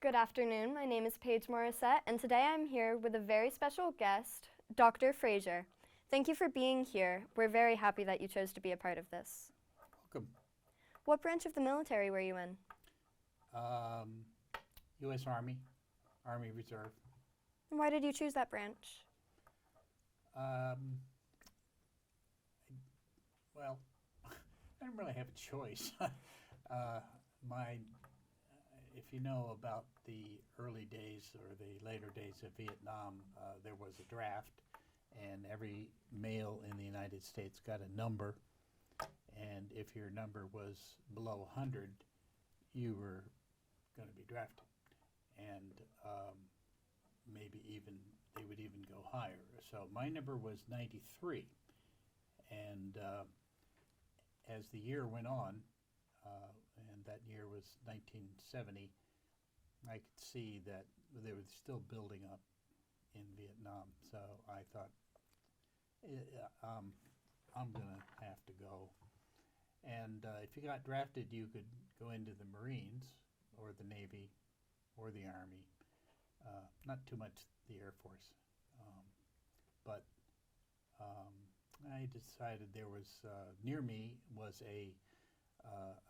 Good afternoon. My name is Paige Morrissette, and today I'm here with a very special guest, Dr. Frazier. Thank you for being here. We're very happy that you chose to be a part of this. Welcome. What branch of the military were you in? U.S. Army, Army Reserve. And why did you choose that branch? Well, I didn't really have a choice. If you know about the early days or the later days of Vietnam, there was a draft, and every male in the United States got a number, and if your number was below 100, you were going to be drafted, and maybe even they would even go higher. So my number was 93, and as the year went on, and that year was 1970, I could see that they were still building up in Vietnam. So I thought, I'm going to have to go. And if you got drafted, you could go into the Marines or the Navy or the Army. Not too much the Air Force. But I decided there was, near me was a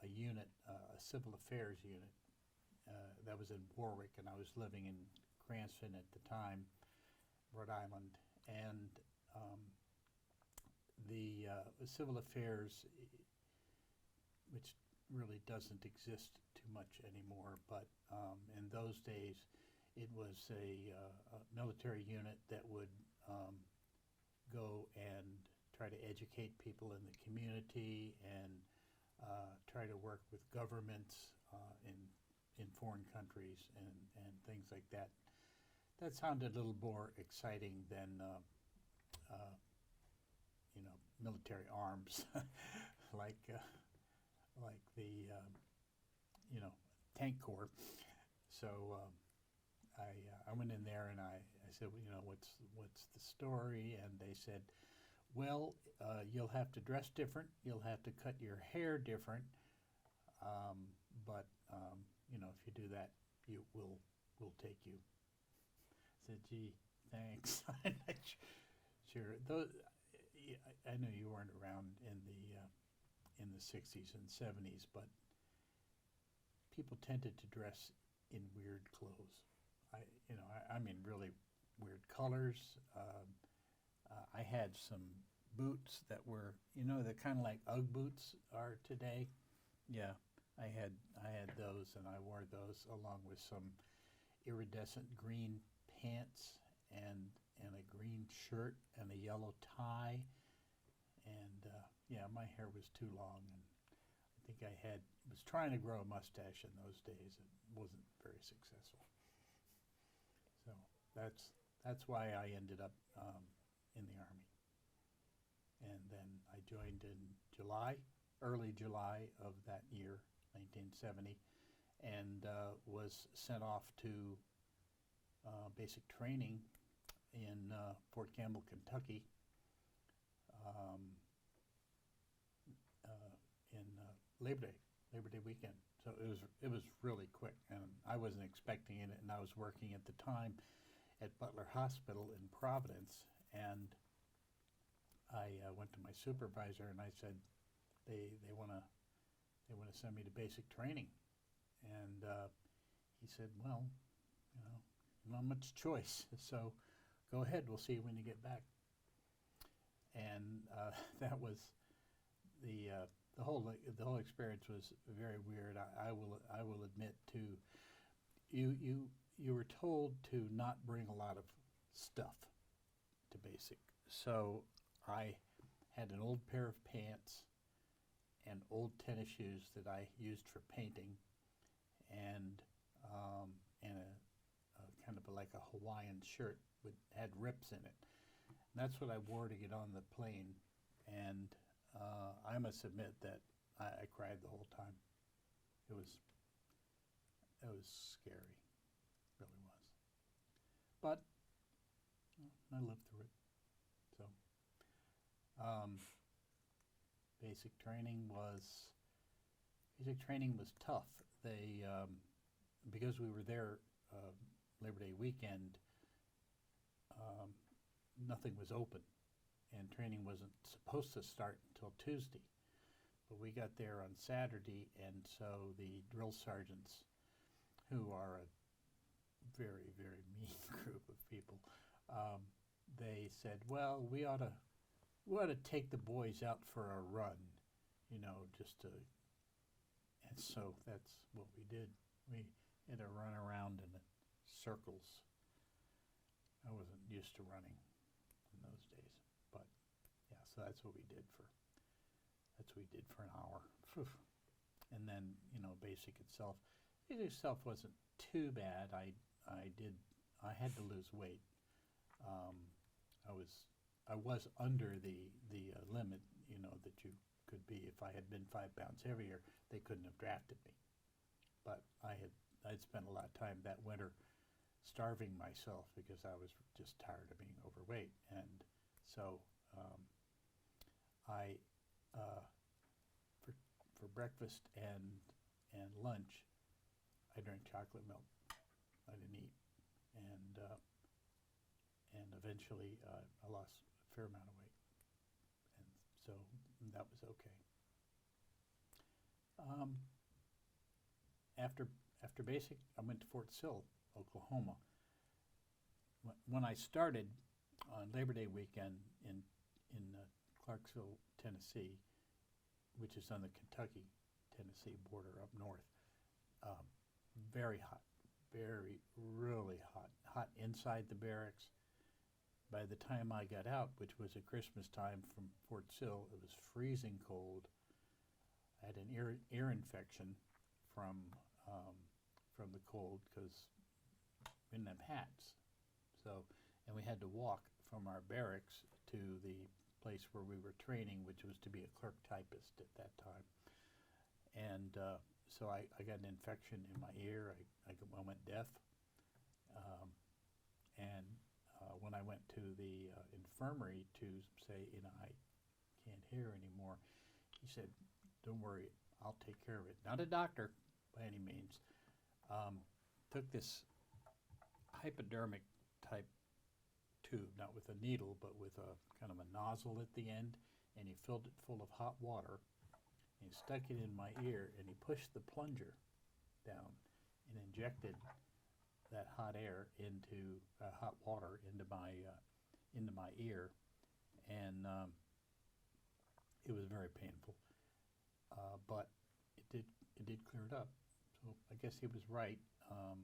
unit, a civil affairs unit that was in Warwick, and I was living in Cranston at the time, Rhode Island, and the civil affairs, which really doesn't exist too much anymore, but in those days it was a military unit that would go and try to educate people in the community and try to work with governments in foreign countries and things like that. That sounded a little more exciting than military arms, like the tank corps. So I went in there and I said, well, what's the story? And they said, well, you'll have to dress different. You'll have to cut your hair different. But if you do that, we'll take you. I said, gee, thanks. I'm not sure. I know you weren't around in the 60s and 70s, but people tended to dress in weird clothes. I mean, really weird colors. I had some boots that were, they're kind of like Ugg boots are today. Yeah, I had those, and I wore those along with some iridescent green pants and a green shirt and a yellow tie. And my hair was too long, and I think I was trying to grow a mustache in those days. It wasn't very successful. So that's why I ended up in the Army. And then I joined in early July of that year, 1970, and was sent off to basic training in Fort Campbell, Kentucky, in Labor Day weekend. So it was really quick, and I wasn't expecting it. And I was working at the time at Butler Hospital in Providence, and I went to my supervisor and I said, they want to send me to basic training, and he said, well, not much choice, so go ahead. We'll see you when you get back. And that was the whole experience was very weird. I will admit to you were told to not bring a lot of stuff to basic. So I had an old pair of pants and old tennis shoes that I used for painting, and a kind of like a Hawaiian shirt had rips in it. And that's what I wore to get on the plane. And I must admit that I cried the whole time. It was scary, really was. But I lived through it. So basic training was tough. because we were there Labor Day weekend, nothing was open, and training wasn't supposed to start until Tuesday. But we got there on Saturday, and so the drill sergeants, who are a very, very mean group of people, they said, well, we ought to take the boys out for a run, just to, and so that's what we did. We had to run around in circles. I wasn't used to running in those days, but yeah, so that's what we did for an hour. And then, basic itself wasn't too bad. I had to lose weight. I was under the limit, that you could be. If I had been 5 pounds heavier, they couldn't have drafted me. But I'd spent a lot of time that winter starving myself because I was just tired of being overweight, and so I for breakfast and lunch, I drank chocolate milk. I didn't eat, and eventually I lost a fair amount of weight, and so that was okay. After basic, I went to Fort Sill, Oklahoma. When I started on Labor Day weekend in Clarksville, Tennessee, which is on the Kentucky-Tennessee border up north, very hot, really hot inside the barracks. By the time I got out, which was at Christmas time from Fort Sill, it was freezing cold. I had an ear infection from the cold because we didn't have hats. So, and we had to walk from our barracks to the place where we were training, which was to be a clerk typist at that time. And so I got an infection in my ear. I went deaf. And when I went to the infirmary to say, I can't hear anymore, he said, don't worry, I'll take care of it. Not a doctor by any means. Took this hypodermic type tube, not with a needle, but with a kind of a nozzle at the end, and he filled it full of hot water, and he stuck it in my ear, and he pushed the plunger down and injected that hot air into hot water into my ear, and it was very painful, but it did clear it up. So I guess he was right,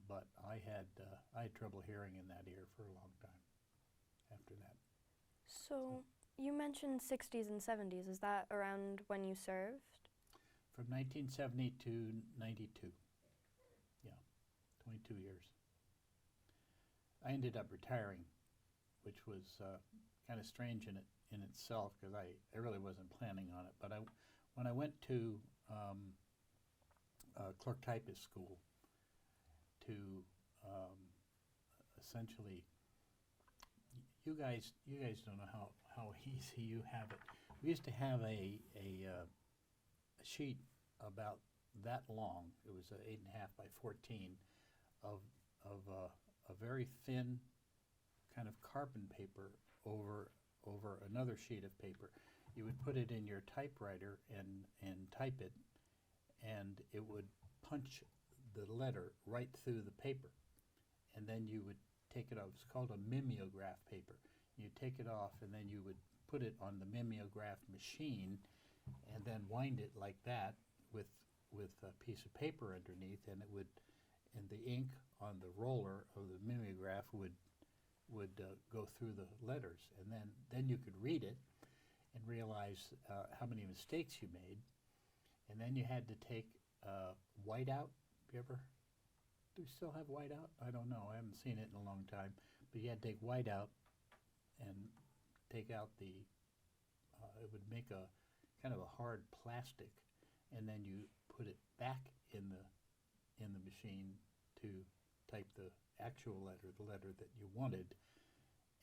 but I had trouble hearing in that ear for a long time after that. So you mentioned 60s and 70s. Is that around when you served? From 1970 to 92. Yeah, 22 years. I ended up retiring, which was kind of strange in itself because I really wasn't planning on it. But when I went to clerk typist school to essentially, you guys don't know how easy you have it. We used to have a sheet about that long. It was 8.5 by 14 of a very thin kind of carbon paper over another sheet of paper. You would put it in your typewriter and type it, and it would punch the letter right through the paper. And then you would take it off. It's called a mimeograph paper. You take it off, and then you would put it on the mimeograph machine, and then wind it like that with a piece of paper underneath, and the ink on the roller of the mimeograph would go through the letters, and then you could read it and realize how many mistakes you made, and then you had to take whiteout. Do we still have whiteout? I don't know. I haven't seen it in a long time. But you had to take whiteout and take out it would make a kind of a hard plastic, and then you put it back in the machine to type the actual letter, the letter that you wanted,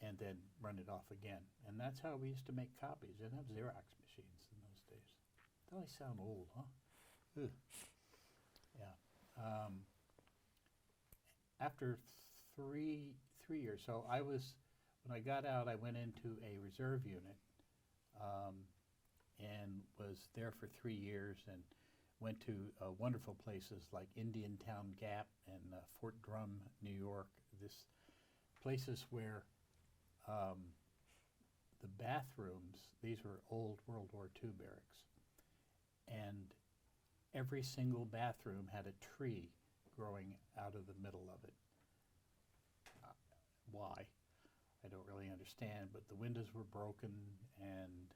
and then run it off again. And that's how we used to make copies. We didn't have Xerox machines in those days. Don't I sound old, huh? Ugh. Yeah. after three years, so when I got out, I went into a reserve unit, um, and was there for 3 years and went to wonderful places like Indiantown Gap and Fort Drum, New York. This places where the bathrooms, these were old World War II barracks, and every single bathroom had a tree growing out of the middle of it. Why? I don't really understand, but the windows were broken, and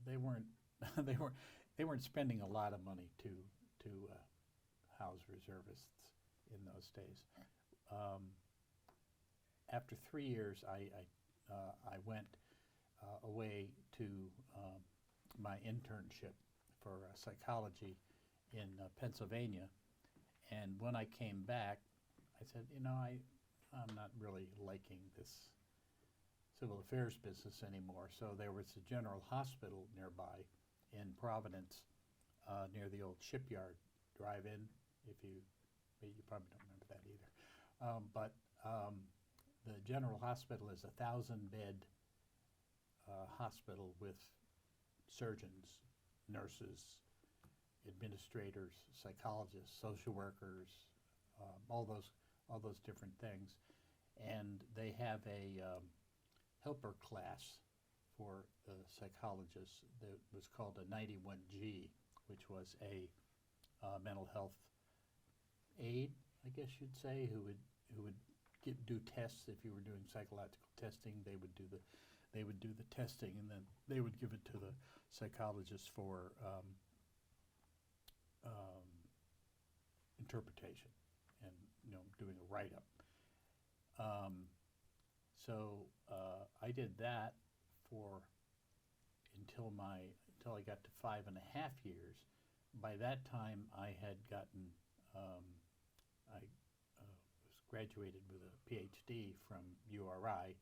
they weren't they weren't spending a lot of money to house reservists in those days. After 3 years, I went away to my internship for psychology in Pennsylvania, and when I came back, I said, I'm not really liking this civil affairs business anymore. So there was a general hospital nearby in Providence, near the old shipyard drive-in. You probably don't remember that either. But the general hospital is a 1,000-bed hospital with surgeons, nurses, administrators, psychologists, social workers, all those different things, and they have a helper class for the psychologists that was called a 91G, which was a mental health aide, I guess you'd say, who would do tests. If you were doing psychological testing, they would do the testing, and then they would give it to the psychologist for interpretation and doing a write-up. So I did that for until I got to 5.5 years. By that time, I had gotten I was graduated with a PhD from URI,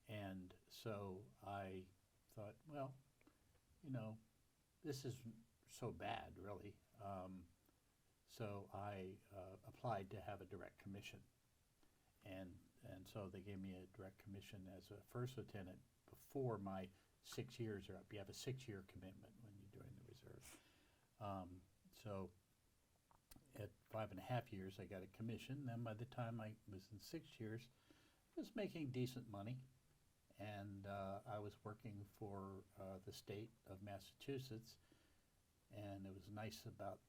and so I thought, well, this isn't so bad, really. So I applied to have a direct commission, and so they gave me a direct commission as a first lieutenant before my 6 years are up. You have a 6-year commitment when you join the reserve. So at 5.5 years, I got a commission. Then by the time I was in 6 years, I was making decent money, and I was working for the state of Massachusetts. And it was nice about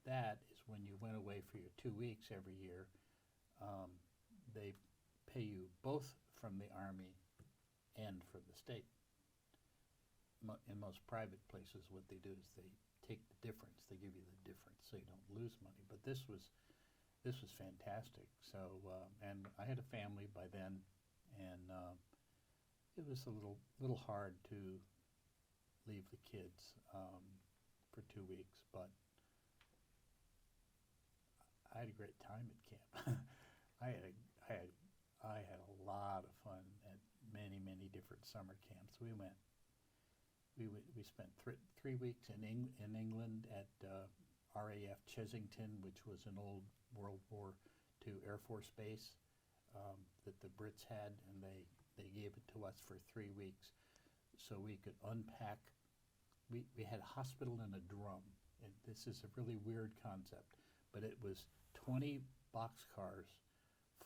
that is when you went away for your 2 weeks every year, they pay you both from the Army and from the state. In most private places, what they do is they take the difference. They give you the difference, so you don't lose money. But this was fantastic. So, and I had a family by then, and it was a little hard to leave the kids for 2 weeks, but I had a great time at camp. I had a lot of fun at many different summer camps. We spent 3 weeks in England at RAF Chesington, which was an old World War II Air Force base that the Brits had, and they gave it to us for 3 weeks so we could unpack. We had a hospital in a drum, and this is a really weird concept, but it was 20 boxcars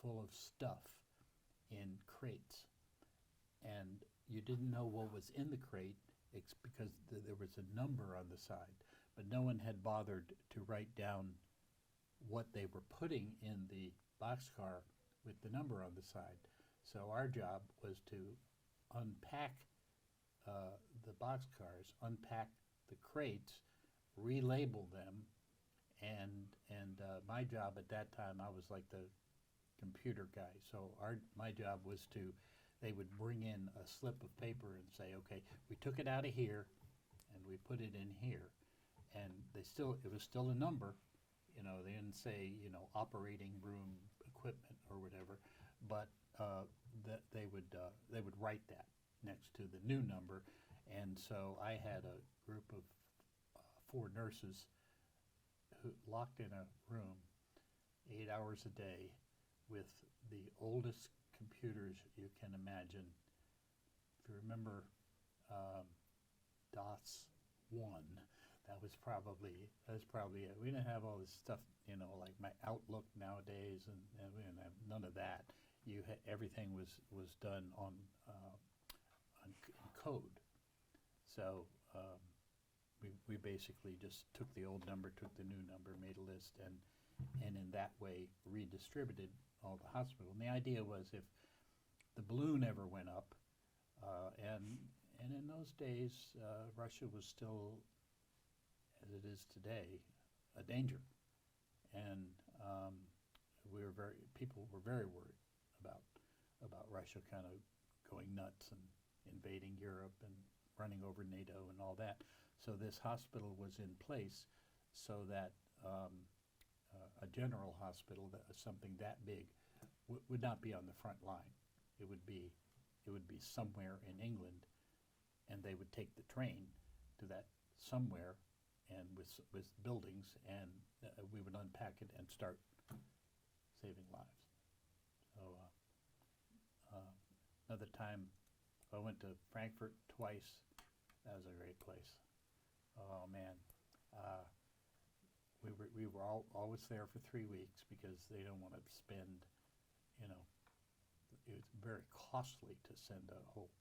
full of stuff in crates, and you didn't know what was in the crate because there was a number on the side, but no one had bothered to write down what they were putting in the boxcar with the number on the side. So our job was to unpack the boxcars, unpack the crates, relabel them, and my job at that time, I was like the computer guy. So my job was they would bring in a slip of paper and say, okay, we took it out of here and we put it in here, and it was still a number. They didn't say operating room equipment or whatever, but that they would write that next to the new number. And so I had a group of 4 nurses locked in a room 8 hours a day with the oldest computers you can imagine. If you remember DOS 1, that was probably it. We didn't have all this stuff, like my Outlook nowadays, and we didn't have none of that. Everything was done on code. So we basically just took the old number, took the new number, made a list, and in that way redistributed all the hospital. And the idea was if the balloon ever went up, and in those days Russia was still, as it is today, a danger, and people were very worried about Russia kind of going nuts and invading Europe and running over NATO and all that. So this hospital was in place so that a general hospital, something that big, would not be on the front line. It would be somewhere in England, and they would take the train to that somewhere, and with buildings, and we would unpack it and start saving lives. So another time, I went to Frankfurt twice. That was a great place. Oh man, we were always there for 3 weeks because they don't want to spend, it was very costly to send a whole,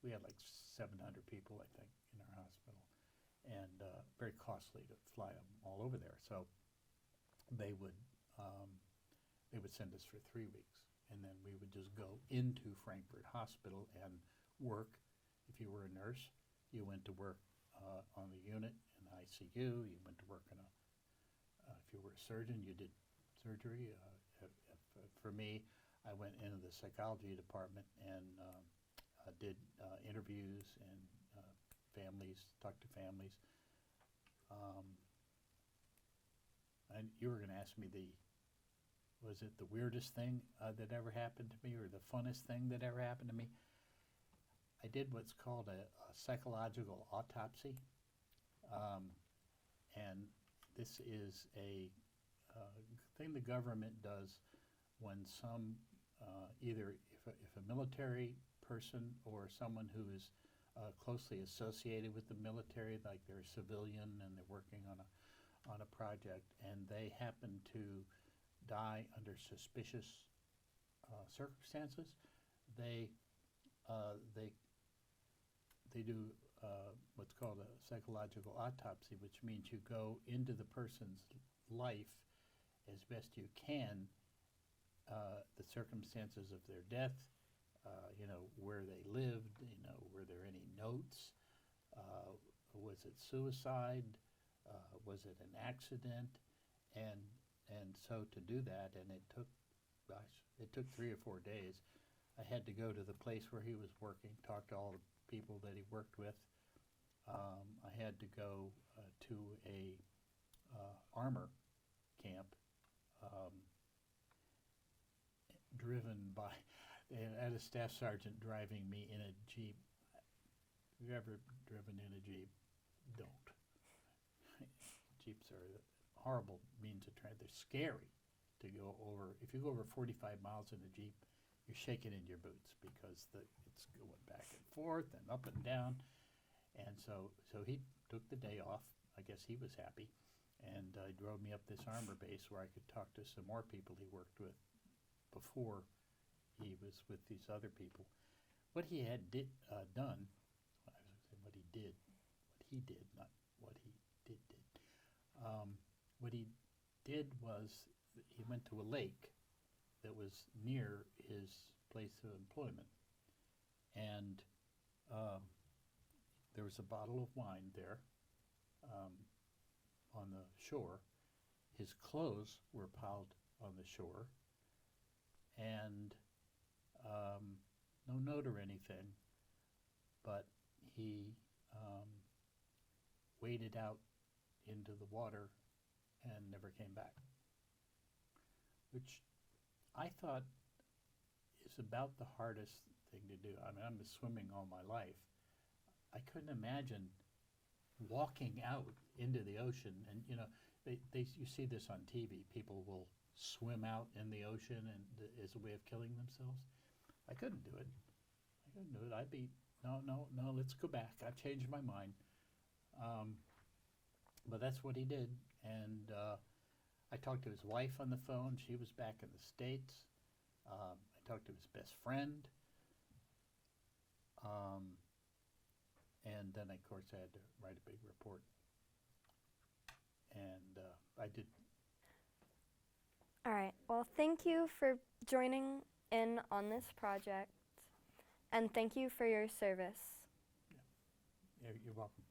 we had like 700 people, I think, in our hospital, and very costly to fly them all over there. So they would send us for 3 weeks, and then we would just go into Frankfurt Hospital and work. If you were a nurse, you went to work on the unit in the ICU. You went to work in if you were a surgeon, you did surgery. For me, I went into the psychology department and did interviews and talked to families. And you were going to ask me was it the weirdest thing that ever happened to me, or the funnest thing that ever happened to me? I did what's called a psychological autopsy, and this is a thing the government does when either if a military person or someone who is closely associated with the military, like they're a civilian and they're working on a project, and they happen to die under suspicious circumstances, they do what's called a psychological autopsy, which means you go into the person's life as best you can, the circumstances of their death, where they lived, were there any notes, was it suicide, was it an accident, and so to do that, and it took 3 or 4 days. I had to go to the place where he was working, talk to all the people that he worked with. I had to go to a armor camp, driven by, I had a staff sergeant driving me in a Jeep. If you've ever driven in a Jeep, don't. Jeeps are a horrible means of transit. They're scary to go over. If you go over 45 miles in a Jeep, you're shaking in your boots because it's going back and forth and up and down. And so he took the day off. I guess he was happy, and drove me up this armor base where I could talk to some more people he worked with before he was with these other people. What he had done, I was going to say what he did, not what he did. What he did was he went to a lake that was near his place of employment, and there was a bottle of wine there on the shore. His clothes were piled on the shore, and no note or anything, but he waded out into the water and never came back, which I thought is about the hardest thing to do. I mean, I've been swimming all my life. I couldn't imagine walking out into the ocean, and you see this on TV. People will swim out in the ocean and as a way of killing themselves. I couldn't do it. I'd be no. Let's go back. I've changed my mind. But that's what he did, and I talked to his wife on the phone. She was back in the States. I talked to his best friend. And then, of course, I had to write a big report. And I did. All right. Well, thank you for joining in on this project, and thank you for your service. Yeah, you're welcome.